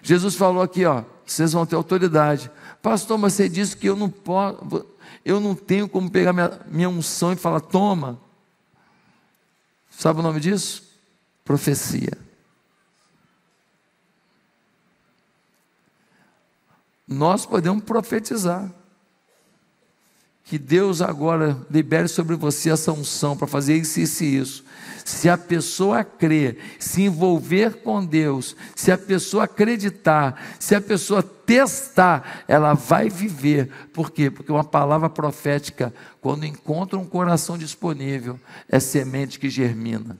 Jesus falou aqui, ó, vocês vão ter autoridade. Pastor, mas você disse que eu não posso, eu não tenho como pegar minha unção e falar, toma. Sabe o nome disso? Profecia. Nós podemos profetizar que Deus agora libere sobre você essa unção para fazer isso, isso e isso. Se a pessoa crer, se envolver com Deus, se a pessoa acreditar, se a pessoa testar, ela vai viver. Por quê? Porque uma palavra profética, quando encontra um coração disponível, é semente que germina.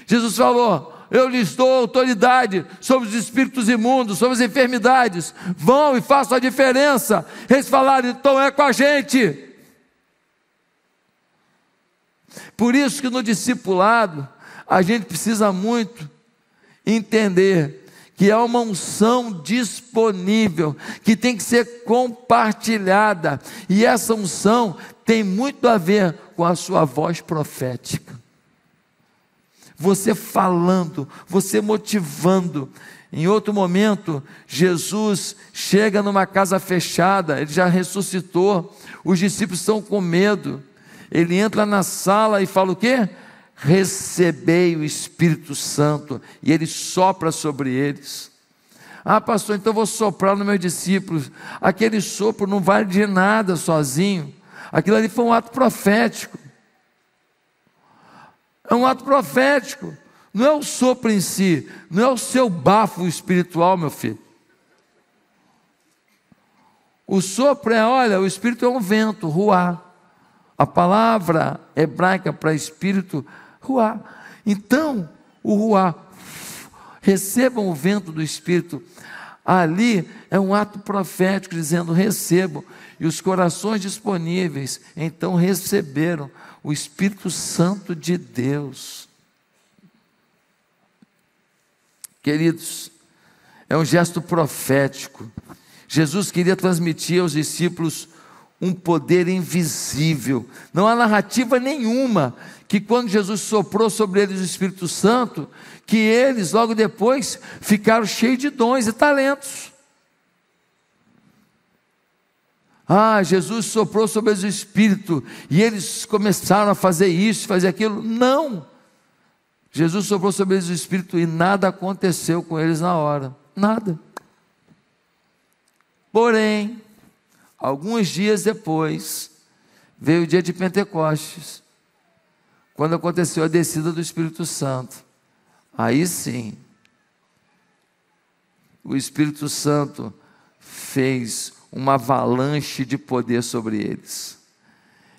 Jesus falou, eu lhes dou autoridade sobre os espíritos imundos, sobre as enfermidades, vão e façam a diferença. Eles falaram, então é com a gente. Por isso que no discipulado, a gente precisa muito entender que há uma unção disponível, que tem que ser compartilhada, e essa unção tem muito a ver com a sua voz profética. Você falando, você motivando. Em outro momento, Jesus chega numa casa fechada, ele já ressuscitou, os discípulos estão com medo. Ele entra na sala e fala o quê? Recebei o Espírito Santo, e ele sopra sobre eles. Ah, pastor, então eu vou soprar nos meus discípulos. Aquele sopro não vale de nada sozinho, aquilo ali foi um ato profético. É um ato profético, não é o sopro em si, não é o seu bafo espiritual, meu filho. O sopro é, olha, o Espírito é um vento, ruá. A palavra hebraica para espírito, ruá. Então, o ruá, recebam o vento do Espírito. Ali é um ato profético, dizendo, recebam. E os corações disponíveis, então receberam o Espírito Santo de Deus. Queridos, é um gesto profético. Jesus queria transmitir aos discípulos um poder invisível. Não há narrativa nenhuma que quando Jesus soprou sobre eles o Espírito Santo, que eles logo depois ficaram cheios de dons e talentos. Ah, Jesus soprou sobre eles o Espírito e eles começaram a fazer isso, fazer aquilo. Não! Jesus soprou sobre eles o Espírito e nada aconteceu com eles na hora. Nada. Porém, alguns dias depois, veio o dia de Pentecostes, quando aconteceu a descida do Espírito Santo. Aí sim, o Espírito Santo fez uma avalanche de poder sobre eles.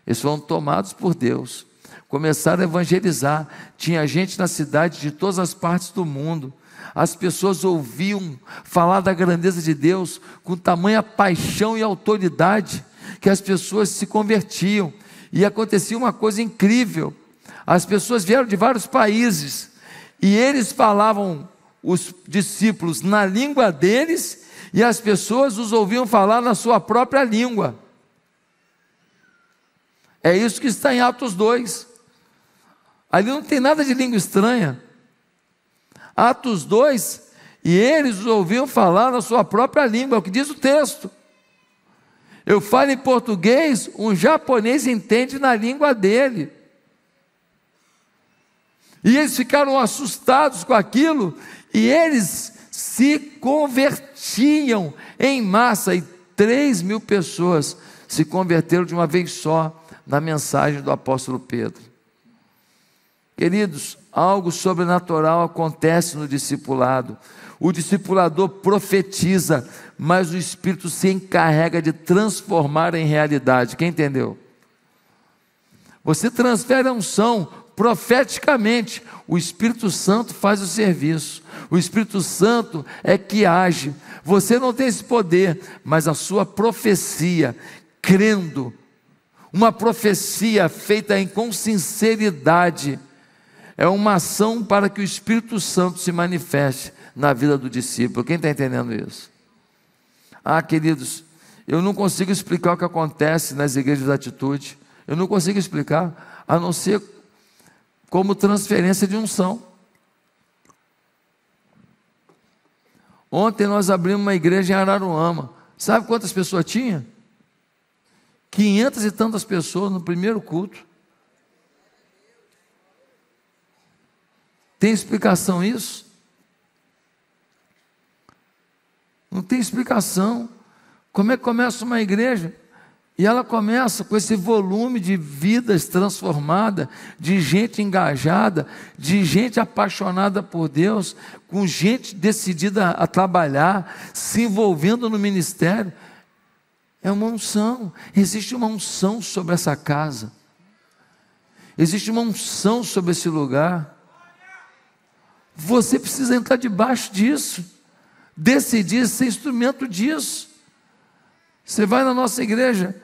Eles foram tomados por Deus, começaram a evangelizar. Tinha gente na cidade de todas as partes do mundo. As pessoas ouviam falar da grandeza de Deus com tamanha paixão e autoridade, que as pessoas se convertiam, e acontecia uma coisa incrível. As pessoas vieram de vários países, e eles falavam, os discípulos, na língua deles, e as pessoas os ouviam falar na sua própria língua. É isso que está em Atos 2. Ali não tem nada de língua estranha. Atos 2, e eles os ouviam falar na sua própria língua, é o que diz o texto. Eu falo em português, um japonês entende na língua dele. E eles ficaram assustados com aquilo, e eles se convertiam em massa, e 3.000 pessoas se converteram de uma vez só na mensagem do apóstolo Pedro. Queridos, algo sobrenatural acontece no discipulado. O discipulador profetiza, mas o Espírito se encarrega de transformar em realidade. Quem entendeu? Você transfere a unção profeticamente, o Espírito Santo faz o serviço. O Espírito Santo é que age. Você não tem esse poder, mas a sua profecia, crendo, uma profecia feita com sinceridade, é uma ação para que o Espírito Santo se manifeste na vida do discípulo. Quem está entendendo isso? Ah, queridos, eu não consigo explicar o que acontece nas igrejas de atitude. Eu não consigo explicar, a não ser como transferência de unção. Ontem nós abrimos uma igreja em Araruama. Sabe quantas pessoas tinha? 500 e tantas pessoas no primeiro culto. Tem explicação isso? Não tem explicação. Como é que começa uma igreja? E ela começa com esse volume de vidas transformadas, de gente engajada, de gente apaixonada por Deus, com gente decidida a trabalhar, se envolvendo no ministério. É uma unção. Existe uma unção sobre essa casa. Existe uma unção sobre esse lugar. Você precisa entrar debaixo disso, decidir ser instrumento disso. Você vai na nossa igreja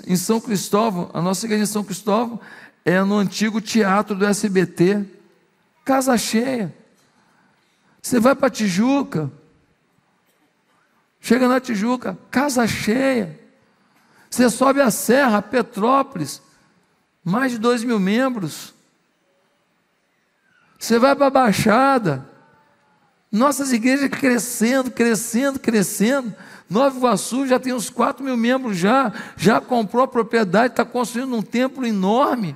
em São Cristóvão, a nossa igreja em São Cristóvão é no antigo teatro do SBT, casa cheia. Você vai para Tijuca, chega na Tijuca, casa cheia. Você sobe a serra, Petrópolis, mais de 2.000 membros. Você vai para a Baixada, nossas igrejas crescendo, crescendo, crescendo. Nova Iguaçu já tem uns 4.000 membros já comprou a propriedade, está construindo um templo enorme.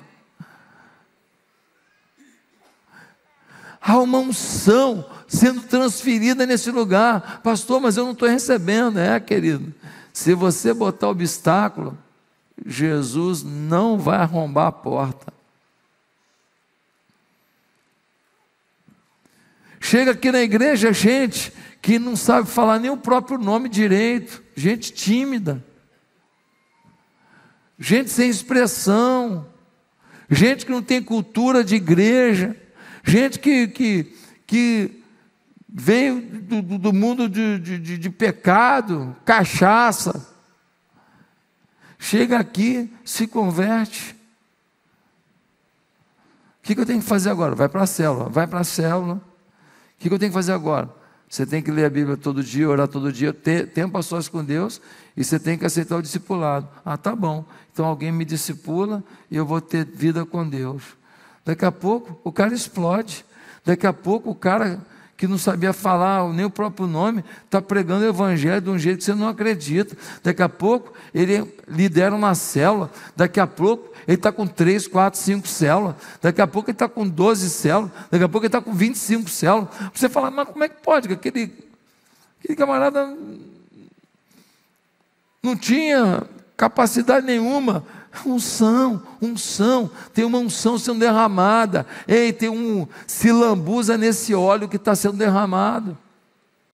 Há uma unção sendo transferida nesse lugar. Pastor, mas eu não estou recebendo. Querido, se você botar obstáculo, Jesus não vai arrombar a porta. Chega aqui na igreja gente que não sabe falar nem o próprio nome direito, gente tímida, gente sem expressão, gente que não tem cultura de igreja, gente que veio do mundo de pecado, cachaça, chega aqui, se converte. O que eu tenho que fazer agora? Vai para a célula. O que eu tenho que fazer agora? Você tem que ler a Bíblia todo dia, orar todo dia, ter tempo a sós com Deus, e você tem que aceitar o discipulado. Tá bom, então alguém me discipula e eu vou ter vida com Deus. Daqui a pouco o cara explode, daqui a pouco o cara que não sabia falar nem o próprio nome, está pregando o evangelho de um jeito que você não acredita. Daqui a pouco ele lidera uma célula, daqui a pouco ele está com 3, 4, 5 células, daqui a pouco ele está com 12 células, daqui a pouco ele está com 25 células. Você fala, mas como é que pode? Aquele camarada não tinha capacidade nenhuma. Unção, tem uma unção sendo derramada. Ei, tem se lambuza nesse óleo que está sendo derramado.